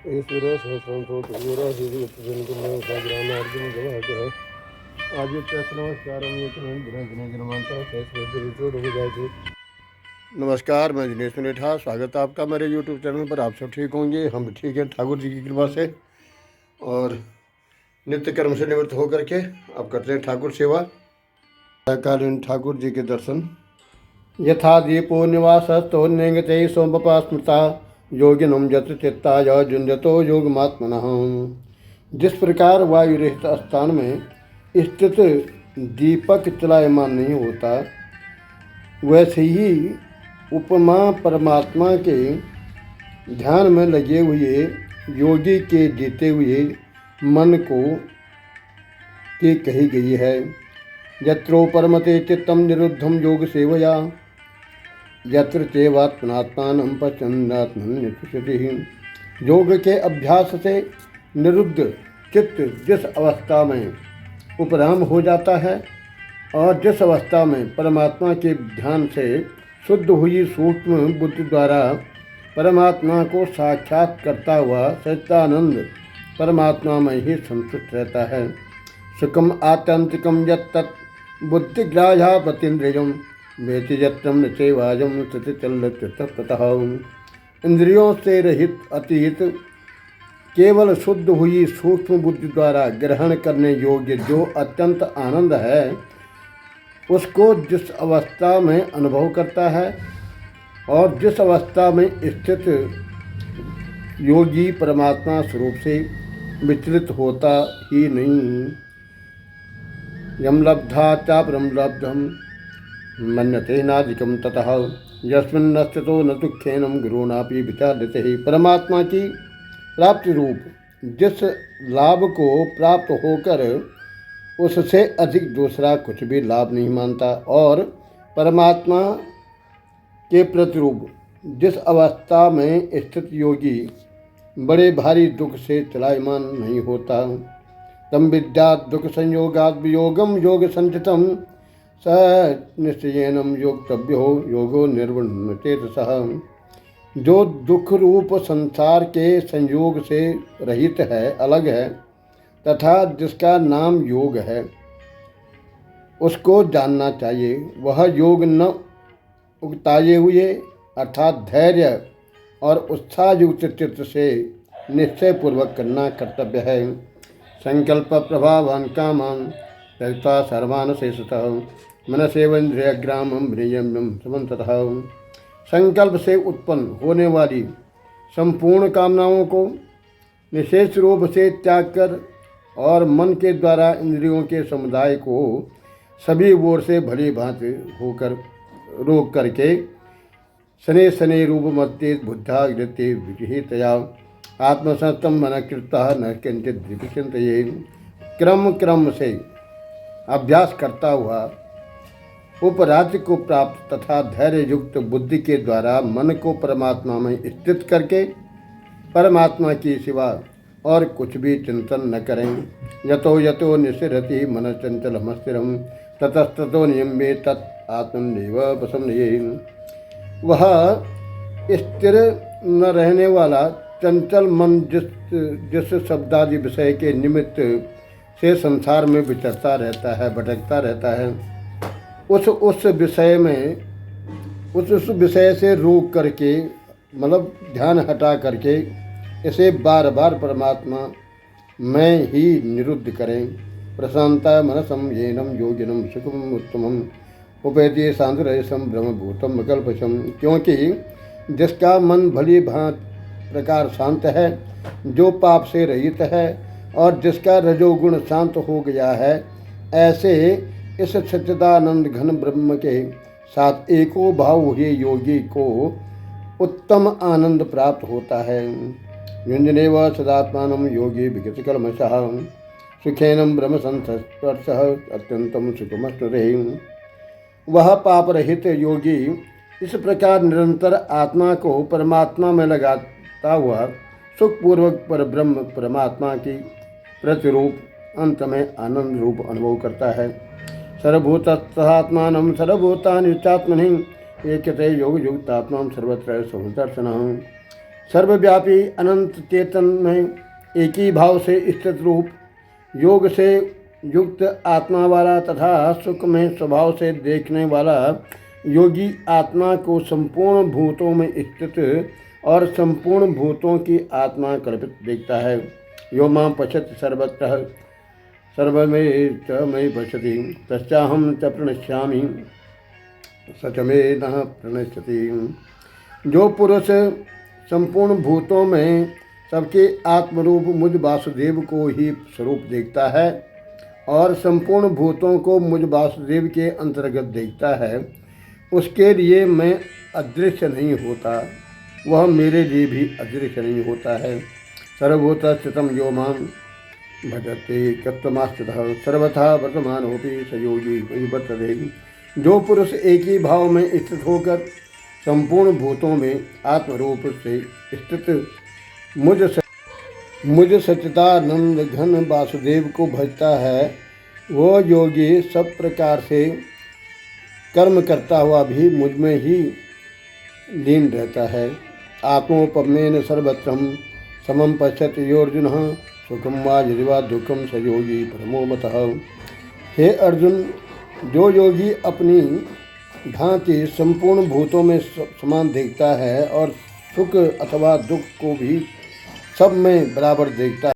ईश्वर सहस्रांतोग्रामार्जुन जवाहर आदित्य नमस्कार नमस्कार। मैं दिनेश मिनेठा, स्वागत है आपका मेरे YouTube चैनल पर। आप सब ठीक होंगे, हम ठीक हैं ठाकुर जी की कृपा से। और नित्य कर्म से निवृत्त होकर के अब करते हैं ठाकुर सेवा। कालीन ठाकुर जी के दर्शन। यथा दीपो निवासस्थो नेंगते सोमपा स्मृता योगिनम यत्र चित्ताय जुंजतो योगमात्मनः। जिस प्रकार वायु रहित स्थान में स्थित दीपक चलायमान नहीं होता, वैसे ही उपमा परमात्मा के ध्यान में लगे हुए योगी के जीते हुए मन को की कही गई है। यत्रो परमते चित्तम निरुद्धम योग सेवया यत्र चैवात्मनात्मानं पश्यन्नात्मन्यतिष्ठति। योग के अभ्यास से निरुद्ध चित्त जिस अवस्था में उपराम हो जाता है और जिस अवस्था में परमात्मा के ध्यान से शुद्ध हुई सूक्ष्म बुद्धि द्वारा परमात्मा को साक्षात करता हुआ सच्चिदानंद परमात्मा में ही संतुष्ट रहता है। सुखम आत्यंतिकम यत्तत् बुद्धिग्राह्यापतीन्द्रियम वेति यत्रम न चैवायम स्थितिचलतः। इंद्रियों से रहित अतीत केवल शुद्ध हुई सूक्ष्म बुद्धि द्वारा ग्रहण करने योग्य जो अत्यंत आनंद है, उसको जिस अवस्था में अनुभव करता है और जिस अवस्था में स्थित योगी परमात्मा स्वरूप से विचलित होता ही नहीं। यम लब्धा चापरम लब्धम मन्यते नाधिकम ततः यस्मिन्नस्थितो न दुखेनम गुरुणापि विचार्यते। ही परमात्मा की प्राप्ति रूप जिस लाभ को प्राप्त होकर उससे अधिक दूसरा कुछ भी लाभ नहीं मानता, और परमात्मा के प्रतिरूप जिस अवस्था में स्थित योगी बड़े भारी दुख से चलायमान नहीं होता, तम विद्यात् दुख संयोगात् वियोगम योग संचितम स निश्चयेनम योक्तव्यो योगो निर्वण चेतसः। जो दुख रूप संसार के संयोग से रहित है, अलग है, तथा जिसका नाम योग है, उसको जानना चाहिए। वह योग न उगताए हुए अर्थात धैर्य और उत्साह युक्त चित्त से निश्चय पूर्वक करना कर्तव्य है। संकल्प प्रभावान कामान त्यक्त्वा सर्वान् शेषतः मनसेवेन्द्रियग्रामं म्रियम्यं समन्ततः। संकल्प से उत्पन्न होने वाली संपूर्ण कामनाओं को निशेष रूप से त्याग कर और मन के द्वारा इंद्रियों के समुदाय को सभी ओर से भली भांति होकर रोक करके शनि शनि रूप मत्ते बुद्धाग्रते विहितया आत्मसंस्तम मन कृता न किंचित चिंतये। क्रम क्रम से अभ्यास करता हुआ उपराज्य को प्राप्त तथा धैर्य युक्त बुद्धि के द्वारा मन को परमात्मा में स्थित करके परमात्मा की सिवा और कुछ भी चिंतन न करें। यतो यतो निसिरति मन चंचलमस्थिरम ततस्ततो नियम्ये तत् आत्मन्येव प्रसन्नये। वह स्थिर न रहने वाला चंचल मन जिस शब्दादि विषय के निमित्त से संसार में विचरता रहता है, भटकता रहता है, उस विषय में उस विषय से रोक करके, मतलब ध्यान हटा करके इसे बार बार परमात्मा में ही निरुद्ध करें। प्रशांता मनसम येनम योगिनम सुखम उत्तमम उपैति सांतरसम ब्रह्मभूतम विकल्पशम। क्योंकि जिसका मन भली भांति प्रकार शांत है, जो पाप से रहित है और जिसका रजोगुण शांत हो गया है, ऐसे इस सच्चिदानंद घन ब्रह्म के साथ एको भाव हुए योगी को उत्तम आनंद प्राप्त होता है। युंजनेव सदात्मानं योगी विगत कल्मषः सुखेनं ब्रह्म संस्पर्शः अत्यंतम सुखमश्नुते। वह पाप रहित योगी इस प्रकार निरंतर आत्मा को परमात्मा में लगाता हुआ सुखपूर्वक पर ब्रह्म परमात्मा की प्रतिरूप अंत में आनंद रूप अनुभव करता है। सर्वभूतस्थात्मानं सर्वभूतानि चात्मनि एकते योग युक्तात्मा सर्वत्र समुदर्शनः। सर्वव्यापी अनंत चेतन में एक ही भाव से स्थित रूप योग से युक्त आत्मा वाला तथा सुख में स्वभाव से देखने वाला योगी आत्मा को संपूर्ण भूतों में स्थित और संपूर्ण भूतों की आत्मा कल्पित देखता है। यो मां पश्यति सर्वत्र सर्वमेव च मयि पश्यति तस्याहं च प्रणश्यामि स च मे न प्रणश्यति। जो पुरुष संपूर्ण भूतों में सबके आत्मरूप मुझ वासुदेव को ही स्वरूप देखता है और संपूर्ण भूतों को मुझ वासुदेव के अंतर्गत देखता है, उसके लिए मैं अदृश्य नहीं होता, वह मेरे लिए भी अदृश्य नहीं होता है। सर्वभूत स्थितम यो मां भजते तत्त्वमास्थितः सर्वथा वर्तमानोऽपि स योगी मयि वर्तते। जो पुरुष एक ही भाव में स्थित होकर संपूर्ण भूतों में आत्मरूप से स्थित मुझ सच्चिदानंद घन वासुदेव को भजता है, वो योगी सब प्रकार से कर्म करता हुआ भी मुझ में ही लीन रहता है। आत्मोपमेन सर्वत्रम समम पश्यति योर्जुन सुखम वा यदि वा दुखम स योगी परमो मतः। हे अर्जुन, जो योगी अपनी भांति संपूर्ण भूतों में समान देखता है और सुख अथवा दुख को भी सब में बराबर देखता है,